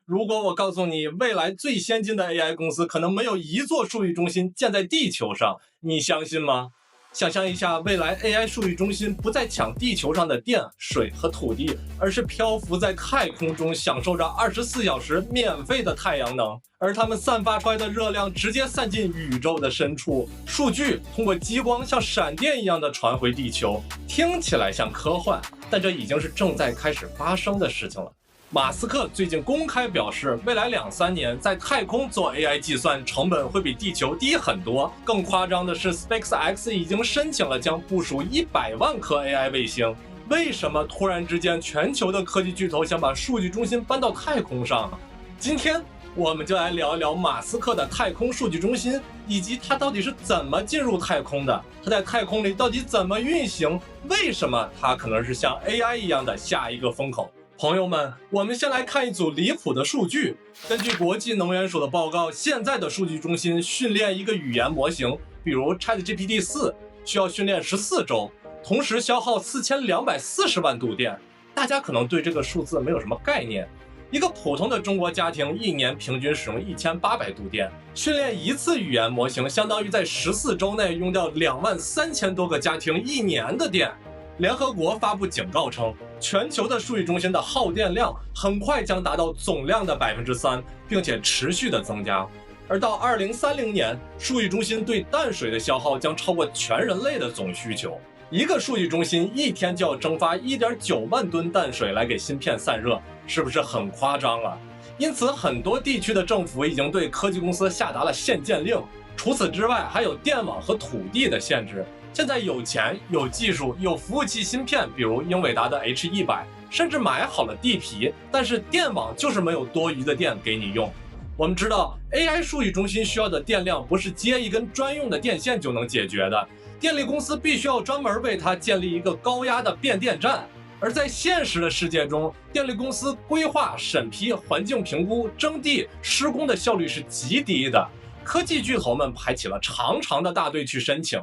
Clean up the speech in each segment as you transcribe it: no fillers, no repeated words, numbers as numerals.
如果我告诉你，未来最先进的 AI 公司可能没有一座数据中心建在地球上，你相信吗？想象一下，未来 AI 数据中心不再抢地球上的电、水和土地，而是漂浮在太空中，享受着24小时免费的太阳能，而它们散发出来的热量直接散进宇宙的深处，数据通过激光像闪电一样的传回地球。听起来像科幻，但这已经是正在开始发生的事情了。马斯克最近公开表示，未来2-3年在太空做 AI 计算成本会比地球低很多。更夸张的是 ，SpaceX 已经申请了将部署100万颗 AI 卫星。为什么突然之间全球的科技巨头想把数据中心搬到太空上？今天我们就来聊一聊马斯克的太空数据中心，以及他到底是怎么进入太空的，他在太空里到底怎么运行，为什么他可能是像 AI 一样的下一个风口。朋友们，我们先来看一组离谱的数据。根据国际能源署的报告，现在的数据中心训练一个语言模型，比如 ChatGPT-4，需要训练14周，同时消耗4240万度电。大家可能对这个数字没有什么概念。一个普通的中国家庭一年平均使用1800度电，训练一次语言模型相当于在14周内用掉23000多个家庭一年的电。联合国发布警告称，全球的数据中心的耗电量很快将达到总量的3%，并且持续的增加。而到2030年，数据中心对淡水的消耗将超过全人类的总需求。一个数据中心一天就要蒸发1.9万吨淡水来给芯片散热，是不是很夸张啊？因此，很多地区的政府已经对科技公司下达了限建令。除此之外，还有电网和土地的限制。现在有钱、有技术、有服务器芯片，比如英伟达的 H100， 甚至买好了地皮，但是电网就是没有多余的电给你用。我们知道 AI 数据中心需要的电量不是接一根专用的电线就能解决的，电力公司必须要专门为它建立一个高压的变电站。而在现实的世界中，电力公司规划、审批、环境评估、征地、施工的效率是极低的，科技巨头们排起了长长的大队去申请。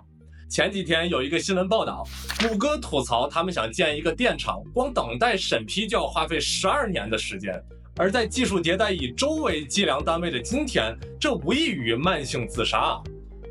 前几天有一个新闻报道，谷歌吐槽他们想建一个电厂，光等待审批就要花费12年的时间。而在技术迭代以周为计量单位的今天，这无异于慢性自杀。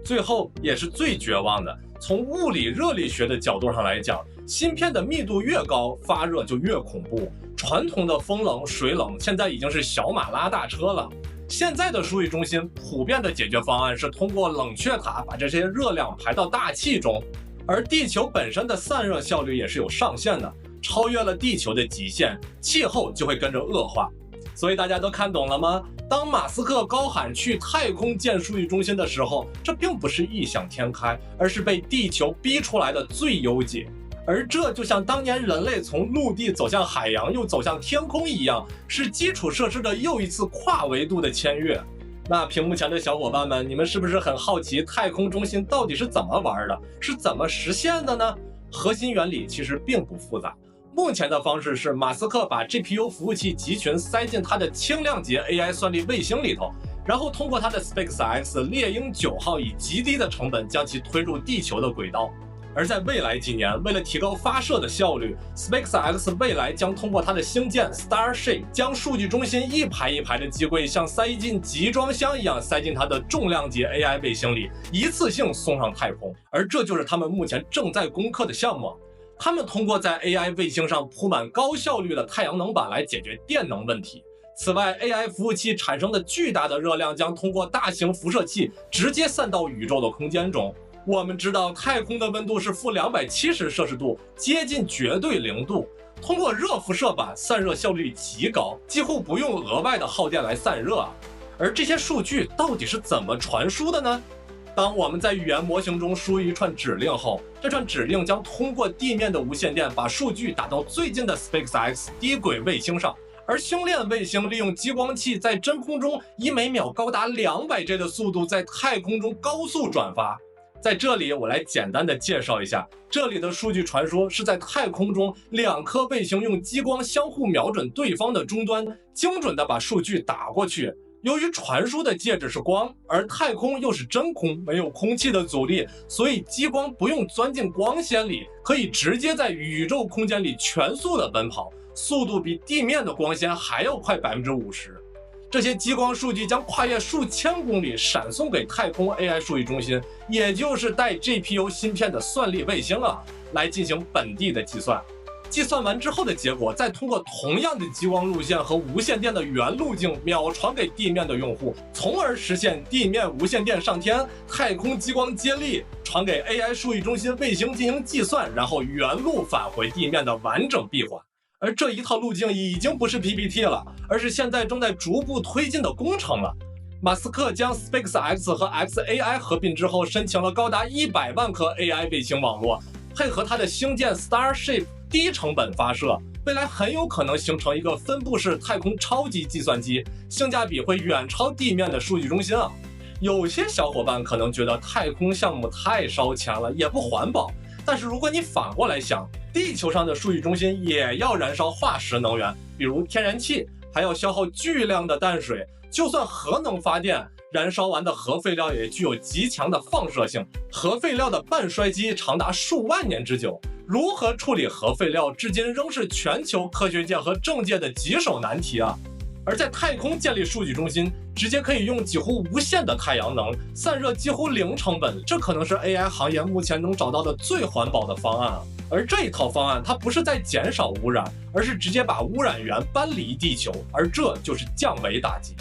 最后也是最绝望的，从物理热力学的角度上来讲，芯片的密度越高，发热就越恐怖。传统的风冷、水冷现在已经是小马拉大车了。现在的数据中心普遍的解决方案是通过冷却塔把这些热量排到大气中，而地球本身的散热效率也是有上限的，超越了地球的极限，气候就会跟着恶化。所以大家都看懂了吗？当马斯克高喊去太空建数据中心的时候，这并不是异想天开，而是被地球逼出来的最优解。而这就像当年人类从陆地走向海洋又走向天空一样，是基础设施的又一次跨维度的签越。那屏幕前的小伙伴们，你们是不是很好奇太空中心到底是怎么玩的，是怎么实现的呢？核心原理其实并不复杂。目前的方式是马斯克把 GPU 服务器集群塞进他的轻量级 AI 算力卫星里头，然后通过他的 SpaceX 猎鹰9号以极低的成本将其推入地球的轨道。而在未来几年，为了提高发射的效率， SpaceX 未来将通过它的星舰 Starship 将数据中心一排一排的机柜像塞进集装箱一样塞进它的重量级 AI 卫星里，一次性送上太空。而这就是他们目前正在攻克的项目。他们通过在 AI 卫星上铺满高效率的太阳能板来解决电能问题。此外， AI 服务器产生的巨大的热量将通过大型辐射器直接散到宇宙的空间中。我们知道太空的温度是-270摄氏度，接近绝对0度。通过热辐射板散热效率极高，几乎不用额外的耗电来散热。而这些数据到底是怎么传输的呢？当我们在语言模型中输入一串指令后，这串指令将通过地面的无线电把数据打到最近的 SpaceX 低轨卫星上，而星链卫星利用激光器在真空中以每秒高达200G 的速度在太空中高速转发。在这里我来简单的介绍一下，这里的数据传输是在太空中2颗卫星用激光相互瞄准对方的终端，精准的把数据打过去。由于传输的介质是光，而太空又是真空，没有空气的阻力，所以激光不用钻进光纤里，可以直接在宇宙空间里全速的奔跑，速度比地面的光纤还要快50%。这些激光数据将跨越数千公里闪送给太空 AI 数据中心，也就是带 GPU 芯片的算力卫星来进行本地的计算。计算完之后的结果，再通过同样的激光路线和无线电的原路径秒传给地面的用户，从而实现地面无线电上天，太空激光接力传给 AI 数据中心卫星进行计算，然后原路返回地面的完整闭环。而这一套路径已经不是 PPT 了，而是现在正在逐步推进的工程了。马斯克将 SpaceX 和 xAI 合并之后，申请了高达100万颗 AI 卫星网络，配合它的星舰 Starship 低成本发射，未来很有可能形成一个分布式太空超级计算机，性价比会远超地面的数据中心。有些小伙伴可能觉得太空项目太烧钱了，也不环保。但是如果你反过来想，地球上的数据中心也要燃烧化石能源，比如天然气，还要消耗巨量的淡水。就算核能发电，燃烧完的核废料也具有极强的放射性，核废料的半衰期长达数万年之久。如何处理核废料，至今仍是全球科学界和政界的棘手难题。而在太空建立数据中心，直接可以用几乎无限的太阳能，散热几乎零成本，这可能是 AI 行业目前能找到的最环保的方案。而这一套方案，它不是在减少污染，而是直接把污染源搬离地球，而这就是降维打击。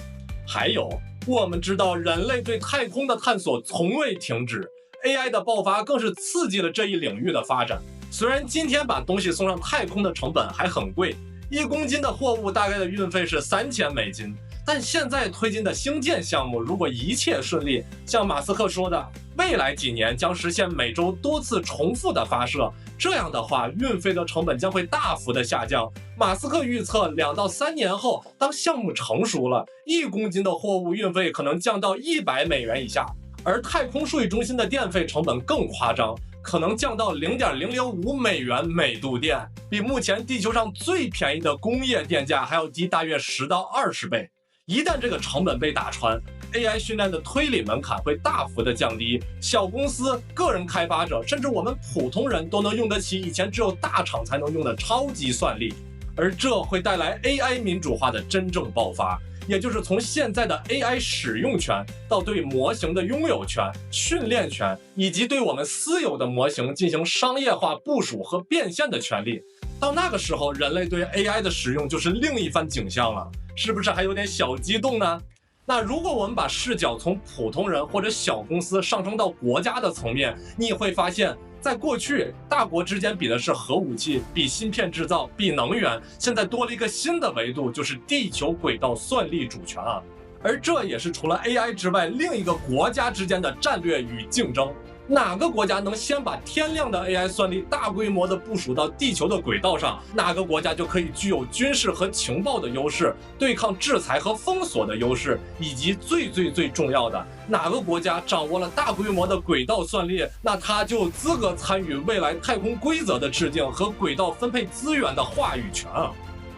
还有，我们知道人类对太空的探索从未停止， AI 的爆发更是刺激了这一领域的发展。虽然今天把东西送上太空的成本还很贵，1公斤的货物大概的运费是3000美金，但现在推进的星舰项目，如果一切顺利，像马斯克说的，未来几年将实现每周多次重复的发射，这样的话，运费的成本将会大幅的下降。马斯克预测2到3年后，当项目成熟了，1公斤的货物运费可能降到100美元以下，而太空数据中心的电费成本更夸张，可能降到0.005美元每度电，比目前地球上最便宜的工业电价还要低大约10到20倍。一旦这个成本被打穿， AI 训练的推理门槛会大幅的降低，小公司、个人开发者，甚至我们普通人都能用得起以前只有大厂才能用的超级算力，而这会带来 AI 民主化的真正爆发，也就是从现在的 AI 使用权到对模型的拥有权、训练权，以及对我们私有的模型进行商业化部署和变现的权利。到那个时候，人类对 AI 的使用就是另一番景象了，是不是还有点小激动呢？那如果我们把视角从普通人或者小公司上升到国家的层面，你会发现，在过去大国之间比的是核武器，比芯片制造，比能源，现在多了一个新的维度，就是地球轨道算力主权。而这也是除了 AI 之外另一个国家之间的战略与竞争。哪个国家能先把天量的 AI 算力大规模的部署到地球的轨道上，哪个国家就可以具有军事和情报的优势，对抗制裁和封锁的优势，以及最重要的，哪个国家掌握了大规模的轨道算力，那他就有资格参与未来太空规则的制定和轨道分配资源的话语权。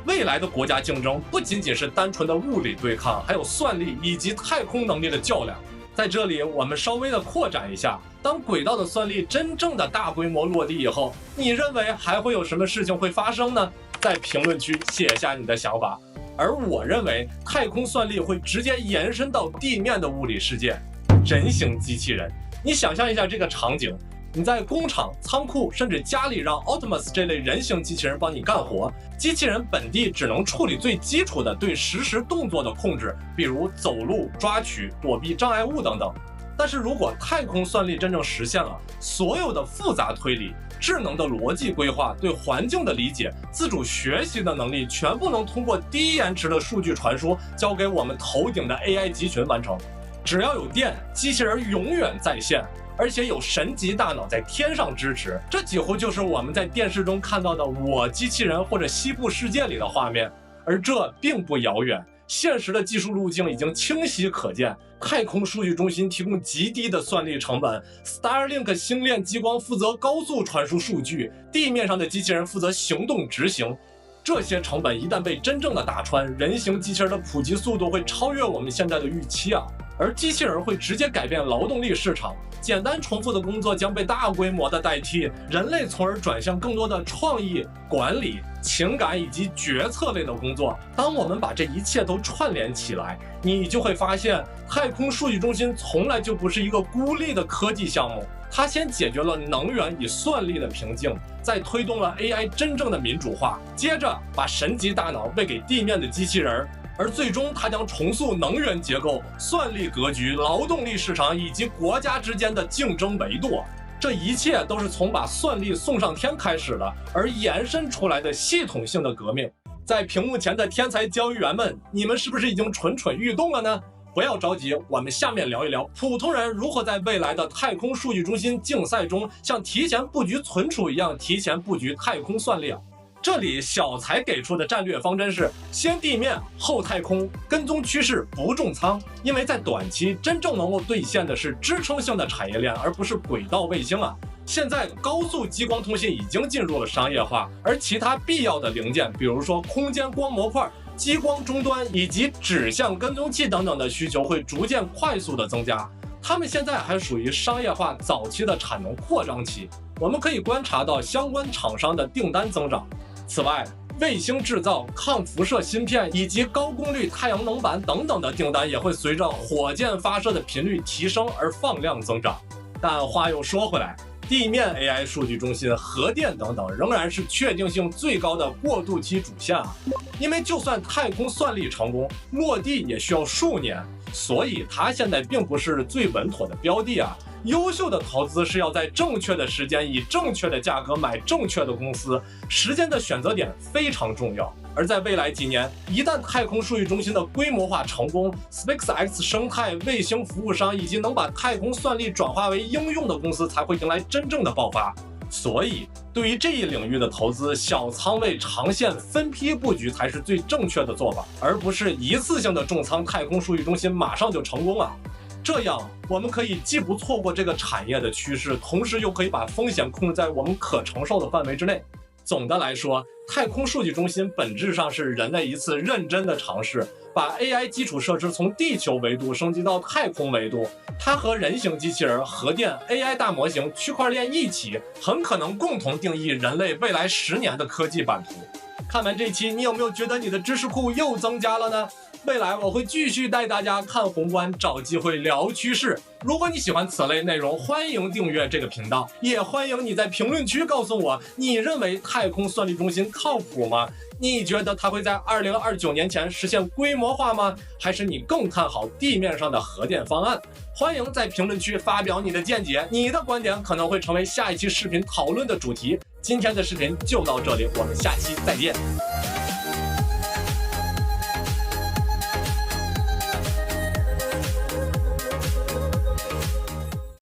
未来的国家竞争不仅仅是单纯的物理对抗，还有算力以及太空能力的较量。在这里我们稍微的扩展一下，当轨道的算力真正的大规模落地以后，你认为还会有什么事情会发生呢？在评论区写下你的想法。而我认为太空算力会直接延伸到地面的物理世界，人形机器人。你想象一下这个场景，你在工厂、仓库甚至家里让 Optimus 这类人形机器人帮你干活，机器人本地只能处理最基础的对实时动作的控制，比如走路、抓取、躲避障碍物等等。但是如果太空算力真正实现了，所有的复杂推理、智能的逻辑规划、对环境的理解、自主学习的能力，全部能通过低延迟的数据传输交给我们头顶的 AI 集群完成。只要有电，机器人永远在线，而且有神级大脑在天上支持，这几乎就是我们在电视中看到的我机器人或者西部世界里的画面。而这并不遥远，现实的技术路径已经清晰可见。太空数据中心提供极低的算力成本， Starlink 星链激光负责高速传输数据，地面上的机器人负责行动执行。这些成本一旦被真正的打穿，人形机器人的普及速度会超越我们现在的预期。而机器人会直接改变劳动力市场，简单重复的工作将被大规模的代替，人类从而转向更多的创意、管理、情感以及决策类的工作。当我们把这一切都串联起来，你就会发现，太空数据中心从来就不是一个孤立的科技项目，它先解决了能源与算力的瓶颈，再推动了 AI 真正的民主化，接着把神级大脑喂给地面的机器人，而最终它将重塑能源结构、算力格局、劳动力市场以及国家之间的竞争维度。这一切都是从把算力送上天开始的，而延伸出来的系统性的革命。在屏幕前的天才交易员们，你们是不是已经蠢蠢欲动了呢？不要着急，我们下面聊一聊普通人如何在未来的太空数据中心竞赛中，像提前布局存储一样提前布局太空算力。这里小财给出的战略方针是先地面后太空，跟踪趋势不重仓，因为在短期真正能够兑现的是支撑性的产业链，而不是轨道卫星啊。现在高速激光通信已经进入了商业化，而其他必要的零件，比如说空间光模块、激光终端以及指向跟踪器等等的需求会逐渐快速的增加。它们现在还属于商业化早期的产能扩张期，我们可以观察到相关厂商的订单增长。此外，卫星制造、抗辐射芯片以及高功率太阳能板等等的订单也会随着火箭发射的频率提升而放量增长。但话又说回来，地面 AI 数据中心、核电等等仍然是确定性最高的过渡期主线啊，因为就算太空算力成功，落地也需要数年，所以它现在并不是最稳妥的标的啊。优秀的投资是要在正确的时间以正确的价格买正确的公司，时间的选择点非常重要。而在未来几年，一旦太空数据中心的规模化成功， SpaceX 生态、卫星服务商以及能把太空算力转化为应用的公司才会迎来真正的爆发。所以对于这一领域的投资，小仓位长线分批布局才是最正确的做法，而不是一次性的重仓太空数据中心马上就成功啊。这样我们可以既不错过这个产业的趋势，同时又可以把风险控制在我们可承受的范围之内。总的来说，太空数据中心本质上是人类一次认真的尝试，把 AI 基础设施从地球维度升级到太空维度。它和人形机器人、核电、AI 大模型、区块链一起，很可能共同定义人类未来10年的科技版图。看完这期，你有没有觉得你的知识库又增加了呢？未来我会继续带大家看宏观，找机会聊趋势。如果你喜欢此类内容，欢迎订阅这个频道，也欢迎你在评论区告诉我，你认为太空算力中心靠谱吗？你觉得它会在2029年前实现规模化吗？还是你更看好地面上的核电方案？欢迎在评论区发表你的见解，你的观点可能会成为下一期视频讨论的主题。今天的视频就到这里，我们下期再见。